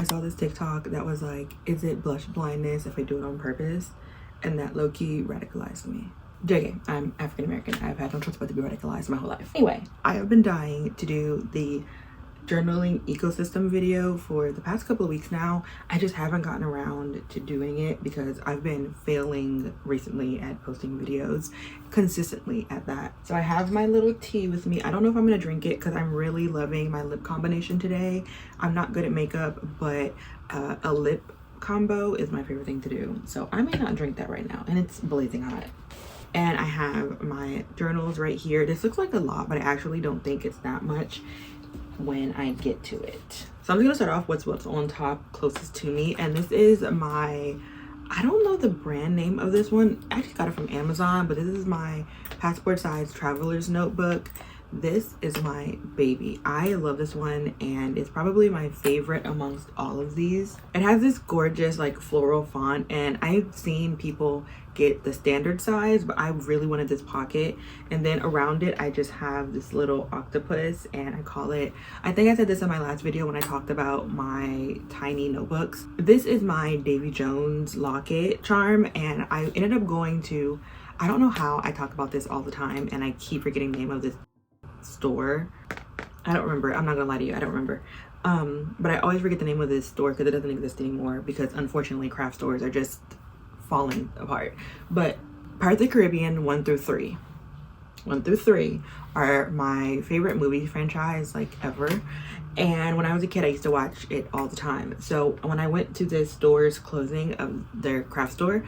I saw this TikTok that was like, is it blush blindness if I do it on purpose? And that low-key radicalized me. JK, I'm African American. I've had no choice but to be radicalized my whole life. Anyway, I have been dying to do the journaling ecosystem video for the past couple of weeks now. I just haven't gotten around to doing it because I've been failing recently at posting videos consistently at that. So I have my little tea with me. I don't know if I'm gonna drink it because I'm really loving my lip combination today. I'm not good at makeup, but a lip combo is my favorite thing to do. So I may not drink that right now, and it's blazing hot. And I have my journals right here. This looks like a lot, but I actually don't think it's that much when I get to it. So I'm just gonna start off with what's on top closest to me, and this is my, I don't know the brand name of this one. I actually got it from Amazon, but this is my passport size traveler's notebook. This is my baby. I love this one, and it's probably my favorite amongst all of these. It has this gorgeous like floral font, and I've seen people get the standard size, but I really wanted this pocket. And then around it I just have this little octopus, and I call it, I think I said this in my last video when I talked about my tiny notebooks. This is my Davy Jones locket charm, and I ended up going to, I don't know how I talk about this all the time and I keep forgetting the name of this store. I don't remember. I'm not gonna lie to you, I don't remember. But I always forget the name of this store because it doesn't exist anymore, because unfortunately craft stores are just falling apart. But Pirates of the Caribbean 1 through 3 are my favorite movie franchise like ever, and when I was a kid I used to watch it all the time. So when I went to the store's closing of their craft store,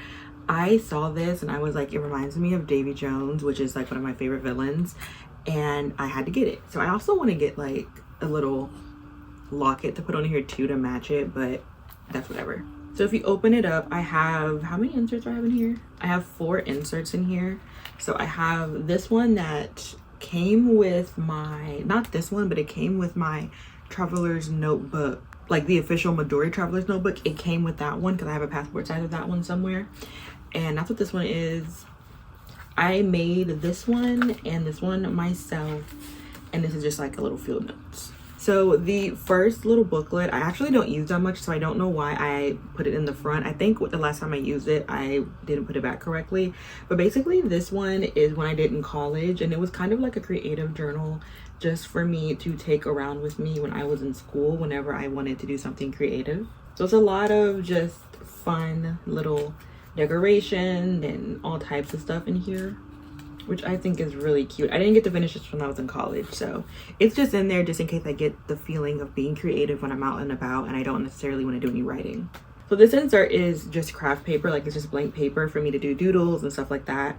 I saw this and I was like, it reminds me of Davy Jones, which is like one of my favorite villains, and I had to get it. So I also want to get like a little locket to put on here too to match it, but that's whatever. So if you open it up, I have, how many inserts do I have in here? I have 4 inserts in here. So I have this one that came with my, not this one, but it came with my traveler's notebook, like the official Midori traveler's notebook. It came with that one because I have a passport size of that one somewhere. And that's what this one is. I made this one and this one myself, and this is just like a little field notes. So the first little booklet, I actually don't use that much, so I don't know why I put it in the front. I think the last time I used it, I didn't put it back correctly. But basically this one is when I did in college, and it was kind of like a creative journal just for me to take around with me when I was in school whenever I wanted to do something creative. So it's a lot of just fun little decoration and all types of stuff in here, which I think is really cute. I didn't get to finish this when I was in college, so it's just in there just in case I get the feeling of being creative when I'm out and about and I don't necessarily want to do any writing. So this insert is just craft paper, like it's just blank paper for me to do doodles and stuff like that.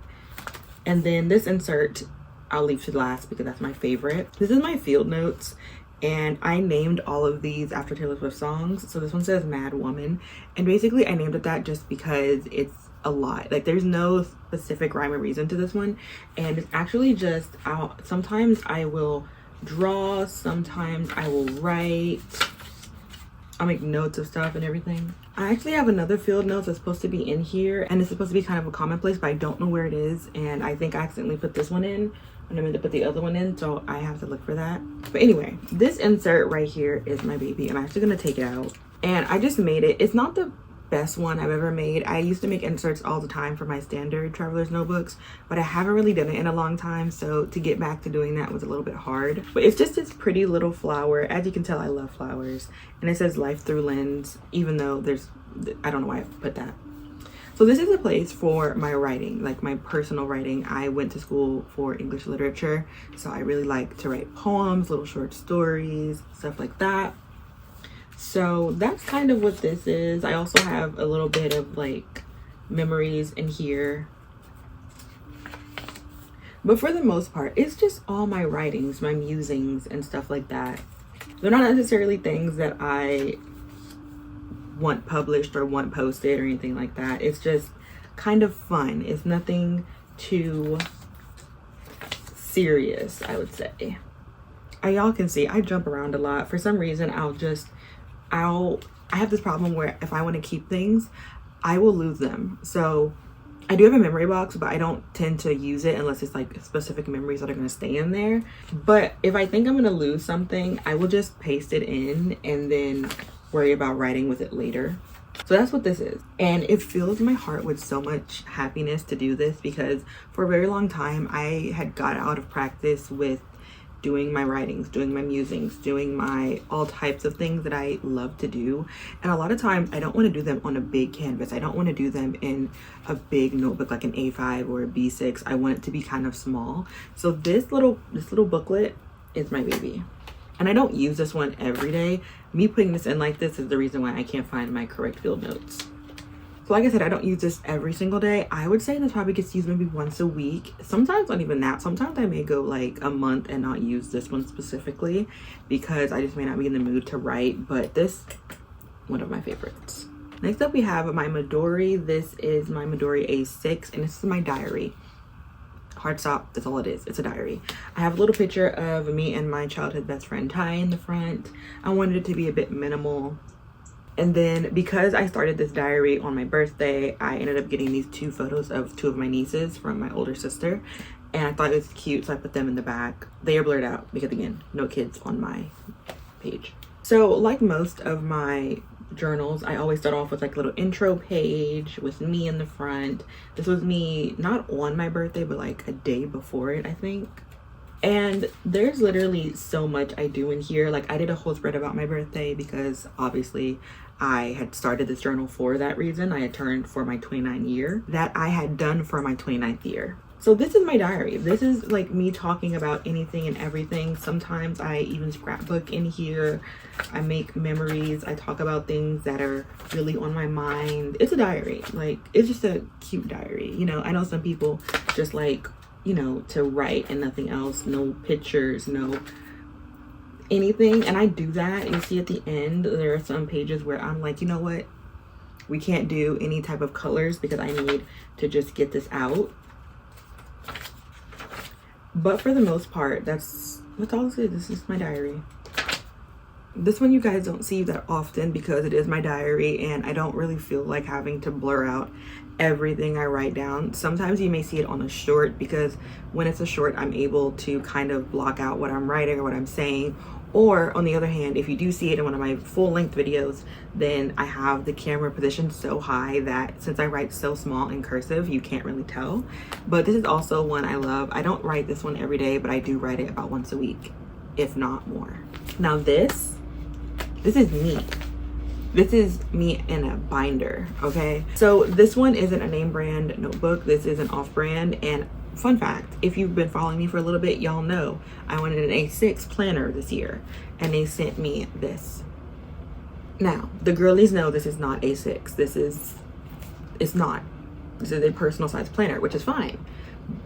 And then this insert I'll leave to last because that's my favorite. This is my field notes, and I named all of these after Taylor Swift songs. So this one says Mad Woman, and basically I named it that just because it's a lot. Like there's no specific rhyme or reason to this one, and it's actually just sometimes I will draw, sometimes I will write, I'll make notes of stuff and everything. I actually have another field notes that's supposed to be in here, and it's supposed to be kind of a commonplace, but I don't know where it is, and I think I accidentally put this one in and I meant to put the other one in, so I have to look for that. But anyway, this insert right here is my baby. I'm actually gonna take it out, and I just made it. It's not the best one I've ever made. I used to make inserts all the time for my standard traveler's notebooks, but I haven't really done it in a long time, so to get back to doing that was a little bit hard. But it's just this pretty little flower. As you can tell, I love flowers, and it says Life Through Lens, even though there's, I don't know why I put that. So this is a place for my writing, like my personal writing. I went to school for English literature, so I really like to write poems, little short stories, stuff like that. So that's kind of what this is. I also have a little bit of like memories in here, but for the most part it's just all my writings, my musings and stuff like that. They're not necessarily things that I want published or want posted or anything like that. It's just kind of fun. It's nothing too serious, I would say. Y'all can see I jump around a lot. For some reason I have this problem where if I want to keep things, I will lose them. So I do have a memory box, but I don't tend to use it unless it's like specific memories that are going to stay in there. But if I think I'm going to lose something, I will just paste it in, and then worry about writing with it later. So that's what this is. And it fills my heart with so much happiness to do this, because for a very long time I had got out of practice with doing my writings, doing my musings, doing my all types of things that I love to do. And a lot of times I don't want to do them on a big canvas. I don't want to do them in a big notebook like an A5 or a B6. I want it to be kind of small. So this little booklet is my baby. And I don't use this one every day. Me putting this in like this is the reason why I can't find my correct field notes. So like I said, I don't use this every single day. I would say this probably gets used maybe once a week. Sometimes not even that. Sometimes I may go like a month and not use this one specifically because I just may not be in the mood to write. But this, one of my favorites. Next up we have my Midori. This is my Midori A6 and this is my diary. Hard stop, that's all it is. It's a diary. I have a little picture of me and my childhood best friend Ty in the front. I wanted it to be a bit minimal. And then because I started this diary on my birthday, I ended up getting these two photos of two of my nieces from my older sister. And I thought it was cute, so I put them in the back. They are blurred out because again, no kids on my page. So like most of my journals, I always start off with like a little intro page with me in the front. This was me not on my birthday, but like a day before it, I think. And there's literally so much I do in here. Like I did a whole spread about my birthday because obviously I had started this journal for that reason. I had turned for my 29th year that I had done for my 29th year. So this is my diary. This is like me talking about anything and everything. Sometimes I even scrapbook in here. I make memories. I talk about things that are really on my mind. It's a diary. Like, it's just a cute diary. You know, I know some people just like, you know, to write and nothing else. No pictures, no anything. And I do that. You see at the end, there are some pages where I'm like, you know what? We can't do any type of colors because I need to just get this out. But for the most part, that's all this is. This is my diary. This one you guys don't see that often because it is my diary and I don't really feel like having to blur out everything I write down. Sometimes you may see it on a short because when it's a short, I'm able to kind of block out what I'm writing or what I'm saying. Or on the other hand, if you do see it in one of my full-length videos, then I have the camera positioned so high that since I write so small in cursive, you can't really tell. But this is also one I love. I don't write this one every day, but I do write it about once a week, if not more. Now this is me. This is me in a binder, okay? So this one isn't a name brand notebook. This is an off-brand. And fun fact, if you've been following me for a little bit, y'all know I wanted an A6 planner this year and they sent me this. Now, the girlies know this is not A6. This is a personal size planner, which is fine.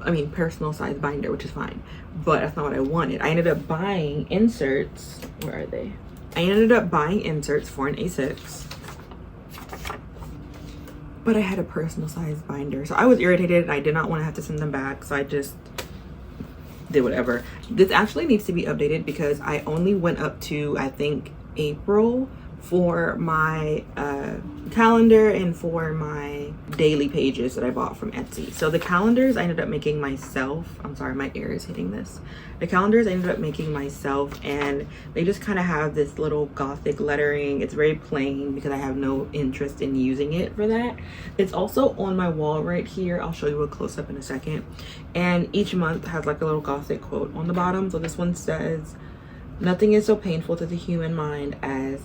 I mean, personal size binder, which is fine. But that's not what I wanted. I ended up buying inserts. Where are they? I ended up buying inserts for an A6. But I had a personal size binder. So I was irritated and I did not want to have to send them back. So I just did whatever. This actually needs to be updated because I only went up to, I think, April for my calendar and for my daily pages that I bought from Etsy. So the calendars I ended up making myself. I'm sorry, my ear is hitting this. The calendars I ended up making myself and they just kind of have this little gothic lettering. It's very plain because I have no interest in using it for that. It's also on my wall right here. I'll show you a close-up in a second. And each month has like a little gothic quote on the bottom. So this one says, "Nothing is so painful to the human mind as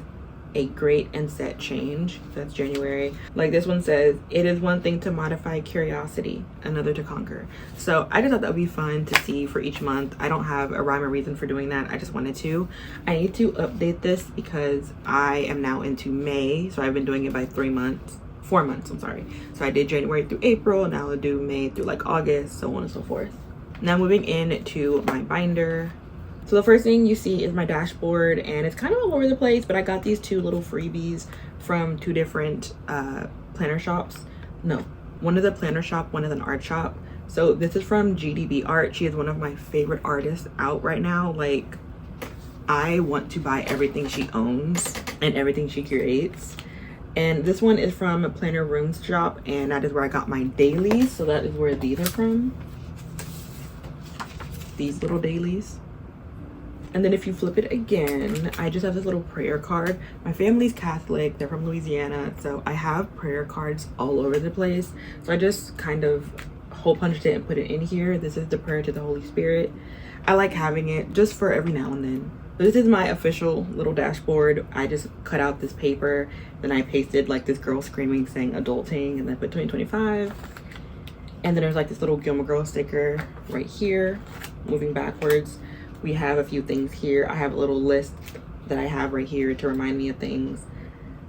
a great and set change." That's January. Like this one says, "It is one thing to modify curiosity, another to conquer." So I just thought that would be fun to see for each month. I don't have a rhyme or reason for doing that. I just wanted to. I need to update this because I am now into May. So I've been doing it by 4 months, I'm sorry. So I did January through April. Now I'll do May through like August, so on and so forth. Now moving into my binder. So the first thing you see is my dashboard and it's kind of all over the place, but I got these two little freebies from two different planner shops. No, one is a planner shop, one is an art shop. So this is from GDB Art. She is one of my favorite artists out right now. Like, I want to buy everything she owns and everything she creates. And this one is from a Planner Rooms shop and that is where I got my dailies. So that is where these are from. These little dailies. And then if you flip it again, I just have this little prayer card. My family's Catholic, they're from Louisiana, so I have prayer cards all over the place. So I just kind of hole punched it and put it in here. This is the prayer to the Holy Spirit. I like having it just for every now and then. This is my official little dashboard. I just cut out this paper, then I pasted like this girl screaming saying adulting, and then I put 2025. And then there's like this little Gilmore Girl sticker right here. Moving backwards, we have a few things here. I have a little list that I have right here to remind me of things.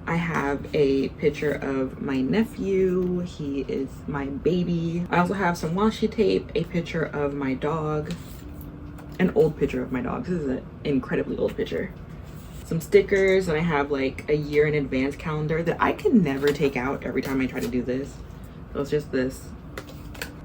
I have a picture of my nephew. He is my baby. I also have some washi tape, a picture of my dog, an old picture of my dog. This is an incredibly old picture. Some stickers, and I have like a year in advance calendar that I can never take out every time I try to do this. So it's just this.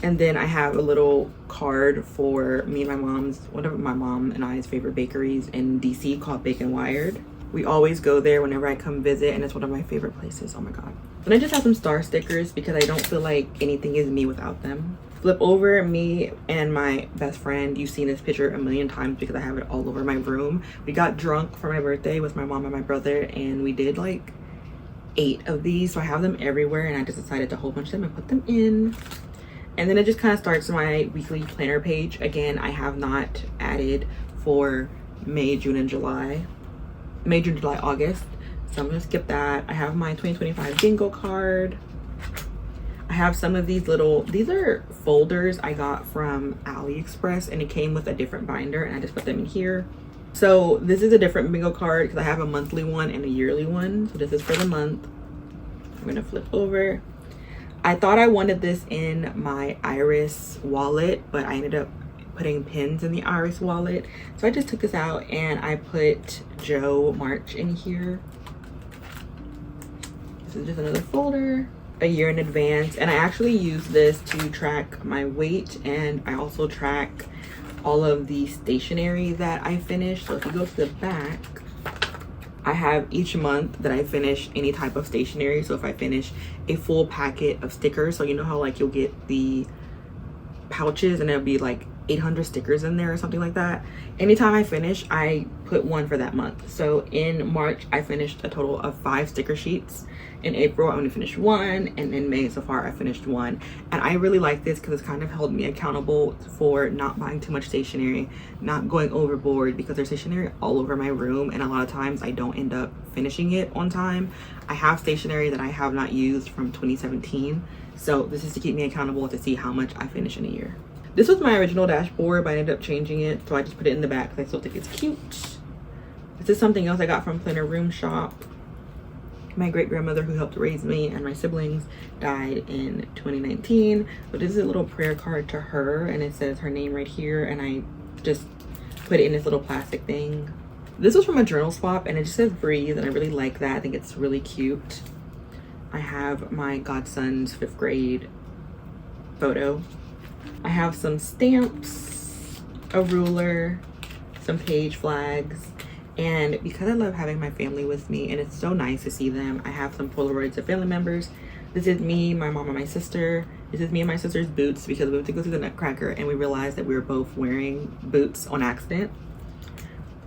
And then I have a little card for me and my mom's, one of my mom and I's favorite bakeries in DC called Bacon Wired. We always go there whenever I come visit, and it's one of my favorite places. Oh my God. And I just have some star stickers because I don't feel like anything is me without them. Flip over, me and my best friend. You've seen this picture a million times because I have it all over my room. We got drunk for my birthday with my mom and my brother, and we did like 8 of these. So I have them everywhere, and I just decided to whole bunch them and put them in. And then it just kind of starts my weekly planner page. Again, I have not added for May, June, and July. May, June, July, August. So I'm gonna skip that. I have my 2025 bingo card. I have some of these these are folders I got from AliExpress, and it came with a different binder, and I just put them in here. So this is a different bingo card because I have a monthly one and a yearly one. So this is for the month. I'm gonna flip over. I thought I wanted this in my Iris wallet, but I ended up putting pins in the Iris wallet. So I just took this out and I put Joe March in here. This is just another folder, a year in advance. And I actually use this to track my weight, and I also track all of the stationery that I finished. So if you go to the back, I have each month that I finish any type of stationery. So if I finish a full packet of stickers, so you know how like you'll get the pouches and it'll be like 800 stickers in there or something like that. Anytime I finish, I put one for that month. So in March, I finished a total of 5 sticker sheets. In April, I only finished 1, and in May so far I finished 1. And I really like this because it's kind of held me accountable for not buying too much stationery, not going overboard, because there's stationery all over my room, and a lot of times I don't end up finishing it on time. I have stationery that I have not used from 2017, so this is to keep me accountable to see how much I finish in a year. This was my original dashboard, but I ended up changing it, so I just put it in the back because I still think it's cute. This is something else I got from Planner Room Shop. My great-grandmother, who helped raise me and my siblings, died in 2019. But this is a little prayer card to her, and it says her name right here, and I just put it in this little plastic thing. This was from a journal swap, and it just says breathe, and I really like that. I think it's really cute. I have my godson's 5th grade photo. I have some stamps, a ruler, some page flags, and because I love having my family with me and it's so nice to see them, I have some Polaroids of family members. This is me, my mom, and my sister. This is me and my sister's boots because we went to go see the Nutcracker and we realized that we were both wearing boots on accident.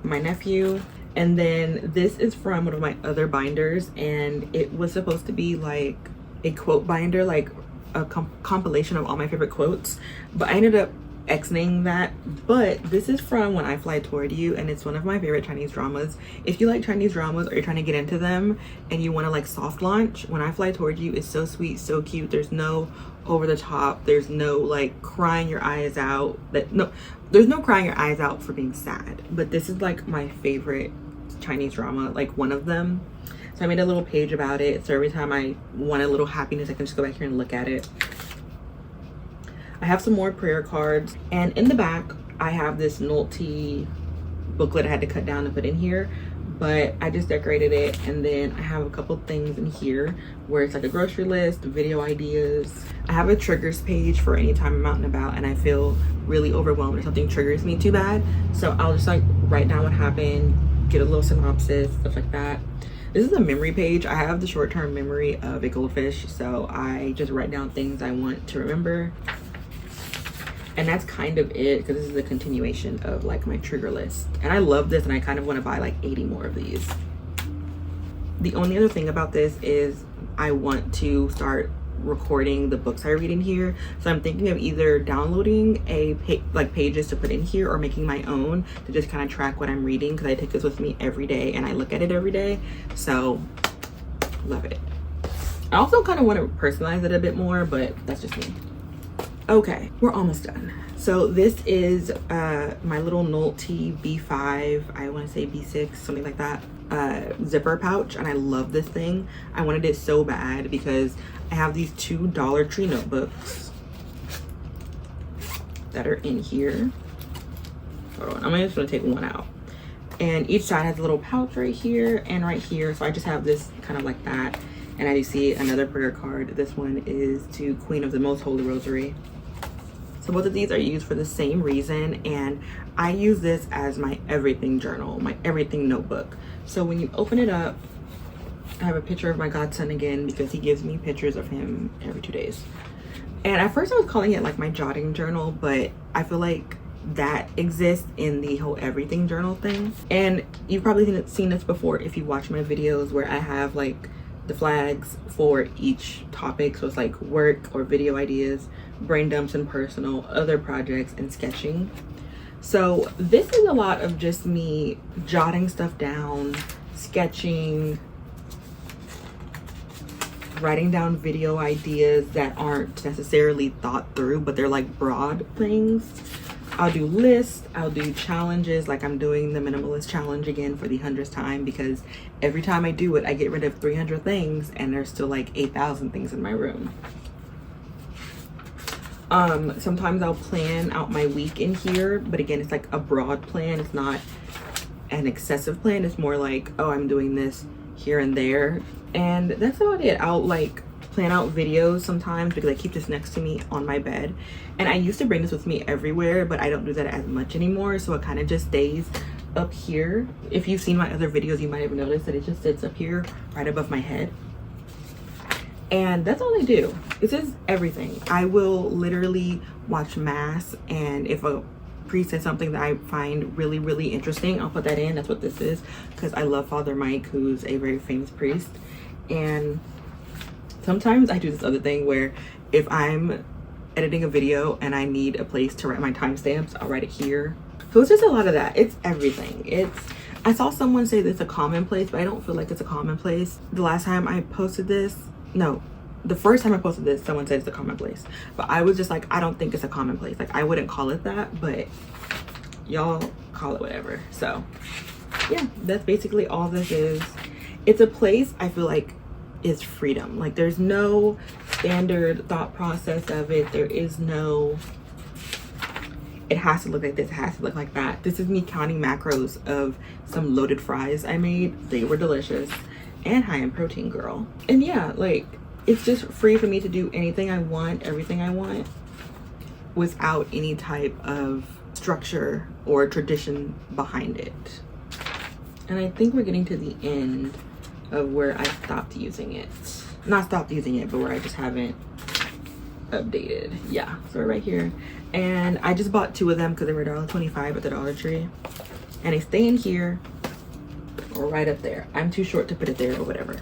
My nephew. And then this is from one of my other binders, and it was supposed to be like a quote binder, like a compilation of all my favorite quotes, but I ended up Xing that. But this is from When I Fly Toward You, and it's one of my favorite Chinese dramas. If you like Chinese dramas or you're trying to get into them and you want to like soft launch, When I Fly Toward You is so sweet, so cute. There's no over the top, there's no like crying your eyes out. There's no crying your eyes out for being sad, but this is like my favorite Chinese drama, like one of them. So I made a little page about it, so every time I want a little happiness, I can just go back here and look at it. I have some more prayer cards, and in the back I have this 𝚗𝚊𝚖𝚎 booklet I had to cut down and put in here, but I just decorated it. And then I have a couple things in here where it's like a grocery list, video ideas. I have a triggers page for any time I'm out and about and I feel really overwhelmed or something triggers me too bad, so I'll just like write down what happened, get a little synopsis, stuff like that. This is a memory page. I have the short-term memory of a goldfish, so I just write down things I want to remember. And that's kind of it, because this is a continuation of like my trigger list. And I love this, and I kind of want to buy like 80 more of these. The only other thing about this is I want to start recording the books I read in here. So I'm thinking of either downloading pages to put in here, or making my own to just kind of track what I'm reading, because I take this with me every day and I look at it every day. So love it. I also kind of want to personalize it a bit more, but that's just me. Okay, we're almost done. So this is my little 𝚗𝚊𝚖𝚎 B5, I want to say B6, something like that, zipper pouch, and I love this thing. I wanted it so bad because I have these 2 Dollar Tree notebooks that are in here. Hold on, I'm just gonna take one out. And each side has a little pouch right here and right here. So I just have this kind of like that. And as you see, another prayer card. This one is to Queen of the Most Holy Rosary. So both of these are used for the same reason, and I use this as my everything journal, my everything notebook. So when you open it up, I have a picture of my godson again, because he gives me pictures of him every 2 days. And at first I was calling it like my jotting journal, but I feel like that exists in the whole everything journal thing. And you've probably seen this before if you watch my videos, where I have like the flags for each topic. So it's like work or video ideas, brain dumps and personal, other projects, and sketching. So this is a lot of just me jotting stuff down, sketching, writing down video ideas that aren't necessarily thought through, but they're like broad things. I'll do lists, I'll do challenges, like I'm doing the minimalist challenge again for the 100th time, because every time I do it, I get rid of 300 things, and there's still like 8,000 things in my room. Sometimes I'll plan out my week in here, but again, it's like a broad plan. It's not an excessive plan. It's more like, oh, I'm doing this here and there. And that's about it. I'll like plan out videos sometimes, because I keep this next to me on my bed. And I used to bring this with me everywhere, but I don't do that as much anymore. So it kind of just stays up here. If you've seen my other videos, you might have noticed that it just sits up here right above my head. And that's all I do. This is everything. I will literally watch mass, and if a priest says something that I find really, really interesting, I'll put that in. That's what this is, because I love Father Mike, who's a very famous priest. And sometimes I do this other thing where if I'm editing a video and I need a place to write my timestamps, I'll write it here. So it's just a lot of that. It's everything. I saw someone say this a commonplace, but I don't feel like it's a commonplace. The last time I posted this, no, the first time I posted this, someone said it's a commonplace, but I was just like, I don't think it's a commonplace. Like, I wouldn't call it that, but y'all call it whatever. So yeah, that's basically all this is. It's a place I feel like is freedom. Like, there's no standard thought process of it. There is no, it has to look like this, it has to look like that. This is me counting macros of some loaded fries I made. They were delicious and high in protein, girl. And yeah, like, it's just free for me to do anything I want, everything I want, without any type of structure or tradition behind it. And I think we're getting to the end of where I stopped using it. Not stopped using it, but where I just haven't updated. Yeah, so we're right here. And I just bought 2 of them because they were $1.25 at the Dollar Tree. And they stay in here or right up there. I'm too short to put it there or whatever.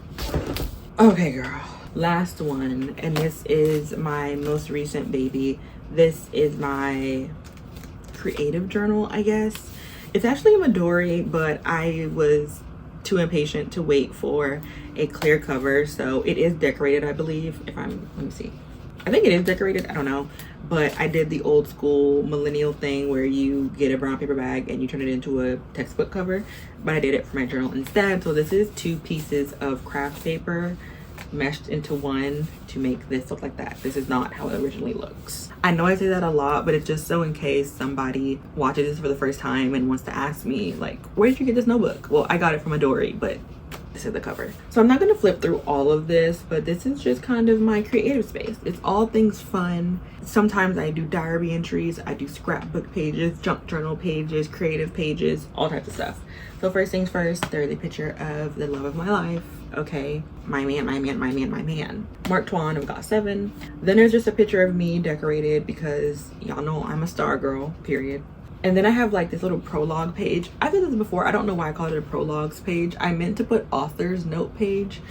Okay, girl. Last one, and this is my most recent baby. This is my creative journal, I guess. It's actually a Midori, but I was too impatient to wait for a clear cover, so it is decorated, I believe. Let me see. I think it is decorated, I don't know. But I did the old school millennial thing where you get a brown paper bag and you turn it into a textbook cover, but I did it for my journal instead. So this is 2 pieces of craft paper meshed into one to make this look like that. This is not how it originally looks. I know I say that a lot, but it's just so in case somebody watches this for the first time and wants to ask me, like, where did you get this notebook? Well, I got it from Midori, but this is the cover. So I'm not going to flip through all of this, but this is just kind of my creative space. It's all things fun. Sometimes I do diary entries, I do scrapbook pages, junk journal pages, creative pages, all types of stuff. So first things first, there's a picture of the love of my life. Okay, my man, Mark Twain of got7. Then there's just a picture of me decorated because y'all know I'm a star girl, period. And then I have like this little prologue page. I've done this before. I don't know why I called it a prologues page. I meant to put author's note page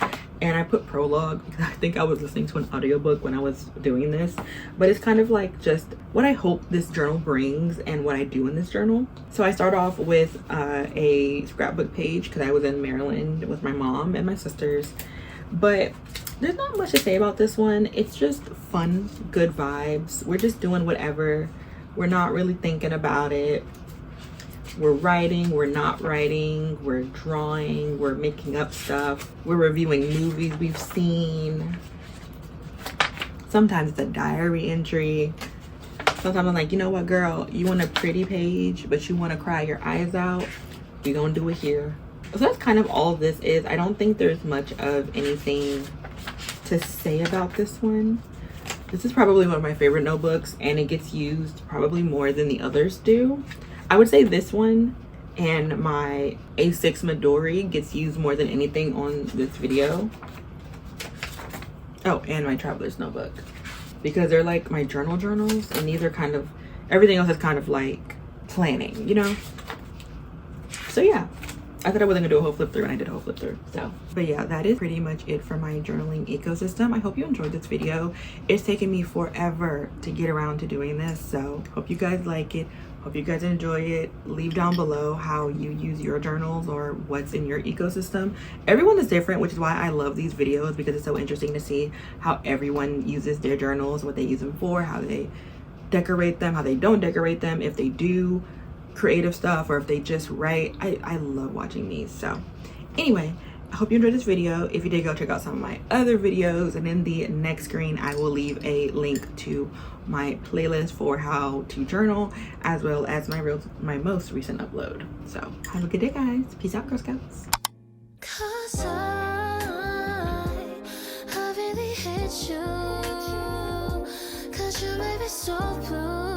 and I put prologue because I think I was listening to an audiobook when I was doing this. But it's kind of like just what I hope this journal brings and what I do in this journal. So I start off with a scrapbook page because I was in Maryland with my mom and my sisters. But there's not much to say about this one. It's just fun, good vibes. We're just doing whatever. We're not really thinking about it. We're writing, we're not writing, we're drawing, we're making up stuff. We're reviewing movies we've seen. Sometimes it's a diary entry. Sometimes I'm like, you know what, girl, you want a pretty page, but you want to cry your eyes out? We're gonna do it here. So that's kind of all this is. I don't think there's much of anything to say about this one. This is probably one of my favorite notebooks and it gets used probably more than the others do. I would say this one and my A6 Midori gets used more than anything on this video. Oh, and my traveler's notebook. Because they're like my journals and these are kind of, everything else is kind of like planning, you know? So yeah. I thought I wasn't gonna do a whole flip through and I did a whole flip through. So, but yeah, that is pretty much it for my journaling ecosystem. I hope you enjoyed this video. It's taken me forever to get around to doing this. So hope you guys like it. Hope you guys enjoy it. Leave down below how you use your journals or what's in your ecosystem. Everyone is different, which is why I love these videos because it's so interesting to see how everyone uses their journals, what they use them for, how they decorate them, how they don't decorate them, if they do creative stuff or if they just write. I love watching these. So anyway, I hope you enjoyed this video. If you did, go check out some of my other videos, and in the next screen I will leave a link to my playlist for how to journal as well as my most recent upload. So have a good day, guys. Peace out, Girl Scouts. 'Cause I really hate you, 'cause you made me so blue.